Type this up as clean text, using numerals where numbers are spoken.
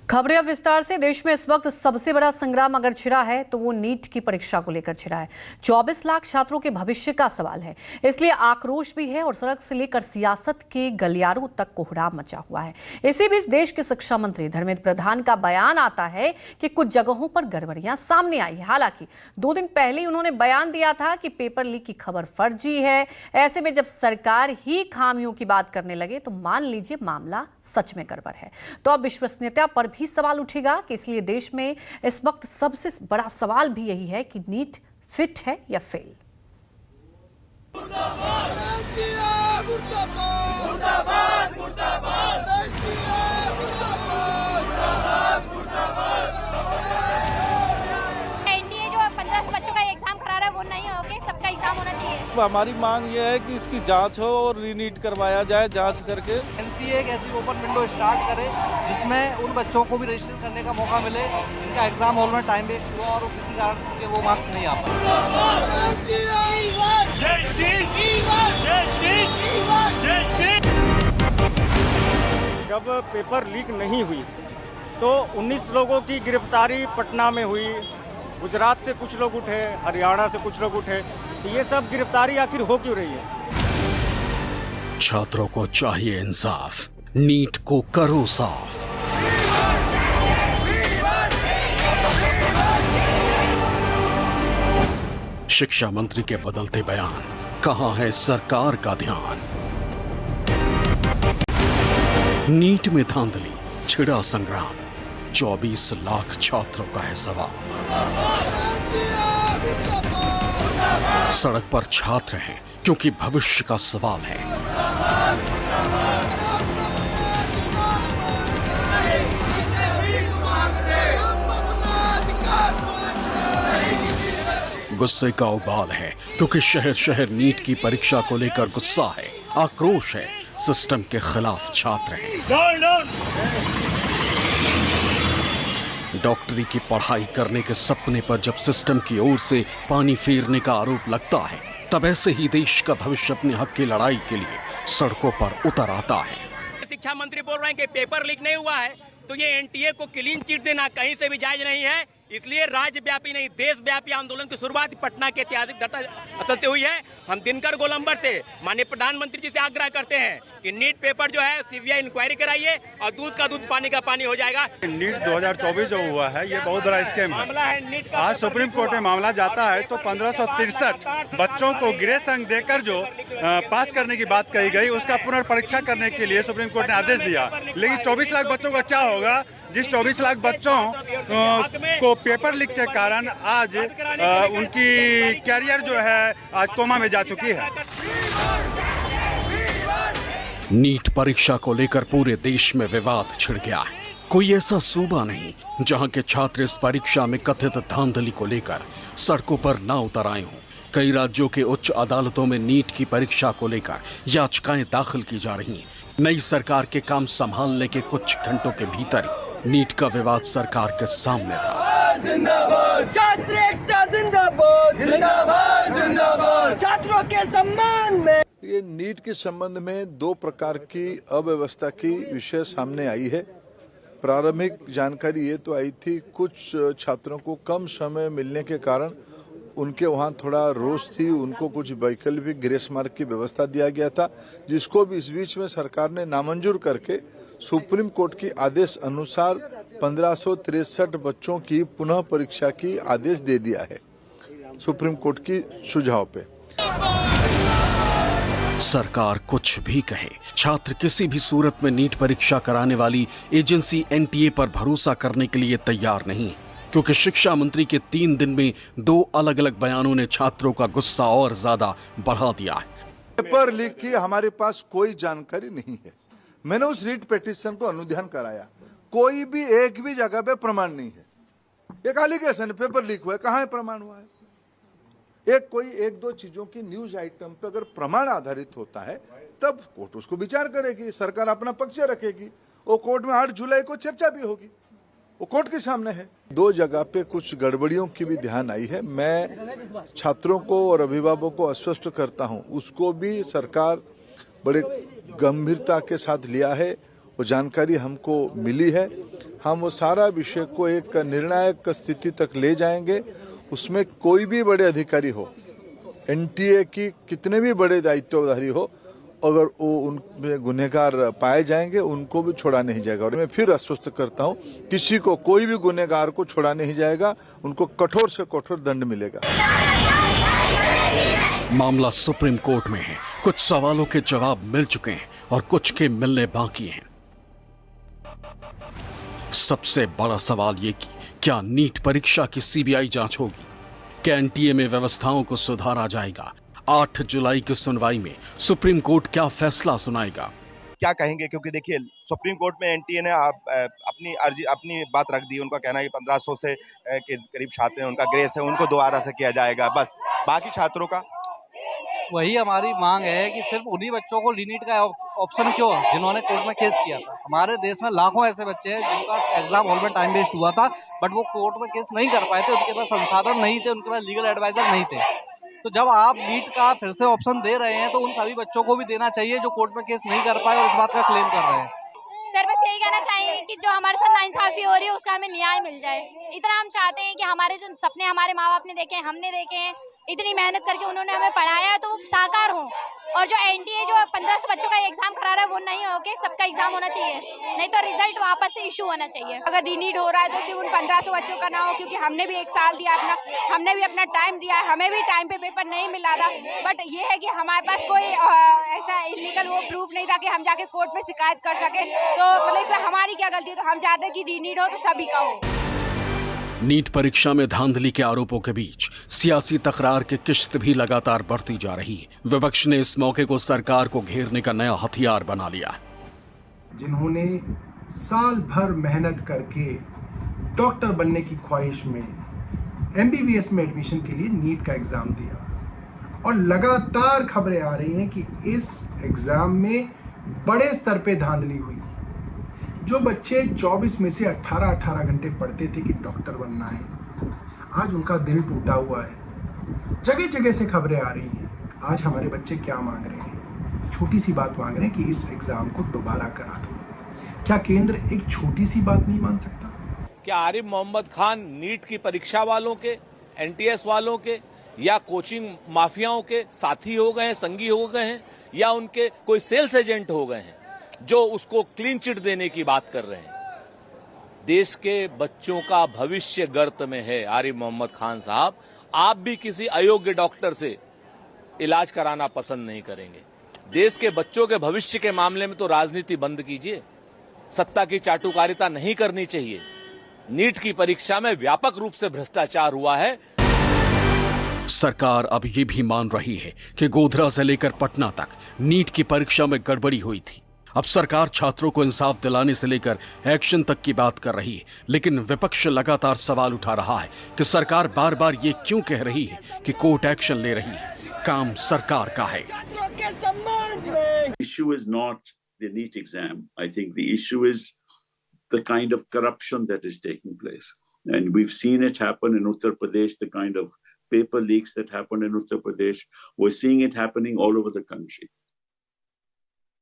खबरें अब विस्तार से। देश में इस वक्त सबसे बड़ा संग्राम अगर छिड़ा है तो वो नीट की परीक्षा को लेकर छिड़ा है। 24 लाख छात्रों के भविष्य का सवाल है, इसलिए आक्रोश भी है और सड़क से लेकर सियासत के गलियारों तक कोहराम मचा हुआ है। इसी बीच देश के शिक्षा मंत्री धर्मेंद्र प्रधान का बयान आता है कि कुछ जगहों पर गड़बड़ियां सामने आई। हालांकि 2 दिन पहले ही उन्होंने बयान दिया था कि पेपर लीक की खबर फर्जी है। ऐसे में जब सरकार ही खामियों की बात करने लगे तो मान लीजिए मामला सच में गड़बड़ है। तो अब विश्वसनीयता पर भी सवाल उठेगा कि इसलिए देश में इस वक्त सबसे बड़ा सवाल भी यही है कि नीट फिट है या फेल। एनडीए जो 15 बच्चों का एग्जाम करा रहा है वो नहीं हो के सबका एग्जाम होना चाहिए। हमारी मांग ये है कि इसकी जांच हो और रीनीट करवाया जाए। जांच करके एनटीए एक ऐसी ओपन विंडो स्टार्ट करे जिसमें उन बच्चों को भी रजिस्टर करने का मौका मिले जिनका एग्जाम हॉल में टाइम वेस्ट हुआ और किसी कारण से उनके वो मार्क्स नहीं आ पाए। जब पेपर लीक नहीं हुई तो 19 लोगों की गिरफ्तारी पटना में हुई, गुजरात से कुछ लोग उठे, हरियाणा से कुछ लोग उठे, तो ये सब गिरफ्तारी आखिर हो क्यों रही है? छात्रों को चाहिए इंसाफ, नीट को करो साफ। शिक्षा मंत्री के बदलते बयान, कहां है सरकार का ध्यान? नीट में धांधली, छिड़ा संग्राम, 24 लाख छात्रों का है सवाल। सड़क पर छात्र हैं क्योंकि भविष्य का सवाल है। गुस्से का उबाल है क्योंकि शहर शहर नीट की परीक्षा को लेकर गुस्सा है, आक्रोश है, सिस्टम के खिलाफ छात्र हैं। डॉक्टरी की पढ़ाई करने के सपने पर जब सिस्टम की ओर से पानी फेरने का आरोप लगता है, तब ऐसे ही देश का भविष्य अपने हक की लड़ाई के लिए सड़कों पर उतर आता है। शिक्षा मंत्री बोल रहे हैं कि पेपर लीक नहीं हुआ है, तो ये एनटीए को क्लीन चिट देना कहीं से भी जायज नहीं है। इसलिए राज्यव्यापी नहीं, देशव्यापी आंदोलन की शुरुआत पटना के ऐतिहासिक स्थल से हुई है। हम दिनकर गोलंबर से माननीय प्रधानमंत्री जी से आग्रह करते हैं कि नीट पेपर जो है सीबीआई इंक्वायरी कराइए और दूध का दूध पानी का पानी हो जाएगा। नीट 2024 जो हुआ है ये बहुत बड़ा स्कैम है। आज सुप्रीम कोर्ट में मामला जाता है तो 1563 बच्चों को ग्रेस अंक देकर जो पास करने की बात कही गई उसका पुनर्परीक्षा करने के लिए सुप्रीम कोर्ट ने आदेश दिया। लेकिन 24 लाख बच्चों का क्या होगा जिस 24 लाख बच्चों को पेपर लीक के कारण आज उनकी कैरियर जो है आज कोमा में जा चुकी है। नीट परीक्षा को लेकर पूरे देश में विवाद छिड़ गया है। कोई ऐसा सूबा नहीं जहां के छात्र इस परीक्षा में कथित धांधली को लेकर सड़कों पर ना उतर आए हों। कई राज्यों के उच्च अदालतों में नीट की परीक्षा को लेकर याचिकाएं दाखिल की जा रही हैं। नई सरकार के काम संभालने के कुछ घंटों के भीतर ही नीट का विवाद सरकार के सामने था। जिंदाबाद छात्र एकता, जिंदाबाद जिंदाबाद जिंदाबाद छात्रों के सम्मान में। ये नीट के संबंध में 2 प्रकार की अव्यवस्था की विषय सामने आई है। प्रारंभिक जानकारी ये तो आई थी कुछ छात्रों को कम समय मिलने के कारण उनके वहाँ थोड़ा रोष थी, उनको कुछ वैकल्पिक ग्रेस मार्क की व्यवस्था दिया गया था, जिसको भी इस बीच में सरकार ने नामंजूर करके सुप्रीम कोर्ट के आदेश अनुसार 1563 बच्चों की पुनः परीक्षा की आदेश दे दिया है सुप्रीम कोर्ट की सुझाव पे। सरकार कुछ भी कहे, छात्र किसी भी सूरत में नीट परीक्षा कराने वाली एजेंसी एनटीए पर भरोसा करने के लिए तैयार नहीं, क्योंकि शिक्षा मंत्री के 3 दिन में 2 अलग अलग बयानों ने छात्रों का गुस्सा और ज्यादा बढ़ा दिया है। पेपर लीक की हमारे पास कोई जानकारी नहीं है। मैंने उस रीट पिटीशन को अनुध्यान कराया, कोई भी एक भी जगह पे प्रमाण नहीं है। एक एलिगेशन पेपर लीक हुआ है, कहाँ है प्रमाण हुआ है? कोई 1-2 चीजों की न्यूज आइटम पे अगर प्रमाण आधारित होता है तब कोर्ट उसको विचार करेगी, सरकार अपना पक्ष रखेगी, वो कोर्ट में 8 जुलाई को चर्चा भी होगी, वो कोर्ट के सामने है। 2 जगह पे कुछ गड़बड़ियों की भी ध्यान आई है। मैं छात्रों को और अभिभावकों को आश्वस्त करता हूं, उसको भी सरकार बड़े गंभीरता के साथ लिया है, वो जानकारी हमको मिली है। हम वो सारा विषय को एक निर्णायक स्थिति तक ले जाएंगे। उसमें कोई भी बड़े अधिकारी हो, एनटीए की कितने भी बड़े दायित्वधारी हो, अगर वो उनमें गुनहगार पाए जाएंगे उनको भी छोड़ा नहीं जाएगा। और मैं फिर आश्वस्त करता हूं, किसी को, कोई भी गुनहगार को छोड़ा नहीं जाएगा, उनको कठोर से कठोर दंड मिलेगा। मामला सुप्रीम कोर्ट में है। कुछ सवालों के जवाब मिल चुके हैं और कुछ के मिलने बाकी हैं। सबसे बड़ा सवाल ये कि क्या नीट परीक्षा की सीबीआई जांच होगी? क्या एनटीए में व्यवस्थाओं को सुधारा जाएगा? 8 जुलाई की सुनवाई में सुप्रीम कोर्ट क्या फैसला सुनाएगा? क्या कहेंगे, क्योंकि देखिए सुप्रीम कोर्ट में एनटीए ने अपनी अर्जी, अपनी बात रख दी। उनका कहना है कि 1500 से के करीब छात्र हैं, उनका ग्रेस है, उनको दोबारा से किया जाएगा। बस बाकी छात्रों का वही हमारी मांग है कि सिर्फ उन्हीं बच्चों को रीनीट का ऑप्शन क्यों, जिन्होंने कोर्ट में केस किया था। हमारे देश में लाखों ऐसे बच्चे हैं जिनका एग्जाम हॉल में टाइम वेस्ट हुआ था, बट वो कोर्ट में केस नहीं कर पाए थे, उनके पास संसाधन नहीं थे, उनके पास लीगल एडवाइजर नहीं थे। तो जब आप नीट का फिर से ऑप्शन दे रहे हैं तो उन सभी बच्चों को भी देना चाहिए जो कोर्ट में केस नहीं कर पाए और इस बात का क्लेम कर रहे हैं। सर बस यही कहना चाहिए कि जो हमारे साथ नाइंसाफी हो रही है उसका हमें न्याय मिल जाए। इतना हम चाहते हैं कि हमारे जो सपने हमारे माँ बाप ने देखे हैं, हमने देखे हैं, इतनी मेहनत करके उन्होंने हमें पढ़ाया है, तो वो साकार हो। और जो एनटीए जो 1500 बच्चों का एग्जाम करा रहा है वो नहीं हो के सबका एग्जाम होना चाहिए, नहीं तो रिजल्ट वापस से इशू होना चाहिए। अगर रीनीट हो रहा है तो सिर्फ उन 1500 बच्चों का ना हो, क्योंकि हमने भी 1 साल दिया अपना, हमने भी अपना टाइम दिया, हमें भी टाइम पे पेपर नहीं मिला था। बट ये है कि हमारे पास कोई ऐसा इलीगल वो प्रूफ नहीं था कि हम जाके कोर्ट में शिकायत कर सके। तो मतलब इसमें हमारी क्या गलती है? तो हम चाहते हैं कि रीनीट हो तो सभी का हो। नीट परीक्षा में धांधली के आरोपों के बीच सियासी तकरार की किश्त भी लगातार बढ़ती जा रही है। विपक्ष ने इस मौके को सरकार को घेरने का नया हथियार बना लिया। जिन्होंने साल भर मेहनत करके डॉक्टर बनने की ख्वाहिश में एमबीबीएस में एडमिशन के लिए नीट का एग्जाम दिया, और लगातार खबरें आ रही हैं कि इस एग्जाम में बड़े स्तर पे धांधली हुई। जो बच्चे 24 में से 18 घंटे पढ़ते थे कि डॉक्टर बनना है, आज उनका दिल टूटा हुआ है। जगह जगह से खबरें आ रही हैं। आज हमारे बच्चे क्या मांग रहे हैं? छोटी सी बात मांग रहे हैं कि इस एग्जाम को दोबारा करा दो। क्या केंद्र एक छोटी सी बात नहीं मान सकता? क्या आरिफ मोहम्मद खान नीट की परीक्षा वालों के, एनटीएस वालों के या कोचिंग माफियाओं के साथी हो गए हैं, संगी हो गए हैं, या उनके कोई सेल्स एजेंट हो गए हैं जो उसको क्लीन चिट देने की बात कर रहे हैं? देश के बच्चों का भविष्य गर्त में है। आरिफ मोहम्मद खान साहब, आप भी किसी अयोग्य डॉक्टर से इलाज कराना पसंद नहीं करेंगे। देश के बच्चों के भविष्य के मामले में तो राजनीति बंद कीजिए, सत्ता की चाटुकारिता नहीं करनी चाहिए। नीट की परीक्षा में व्यापक रूप से भ्रष्टाचार हुआ है। सरकार अब ये भी मान रही है कि गोधरा से लेकर पटना तक नीट की परीक्षा में गड़बड़ी हुई थी। अब सरकार छात्रों को इंसाफ दिलाने से लेकर एक्शन तक की बात कर रही है, लेकिन विपक्ष लगातार सवाल उठा रहा है कि सरकार बार बार ये क्यों कह रही है कि कोर्ट एक्शन ले रही है। काम सरकार का है। Issue is not the NEET exam. I think the issue is the kind of corruption that is taking place, and we've seen it happen in Uttar Pradesh. The kind of paper leaks that happened in Uttar Pradesh, we're seeing it happening all over the country.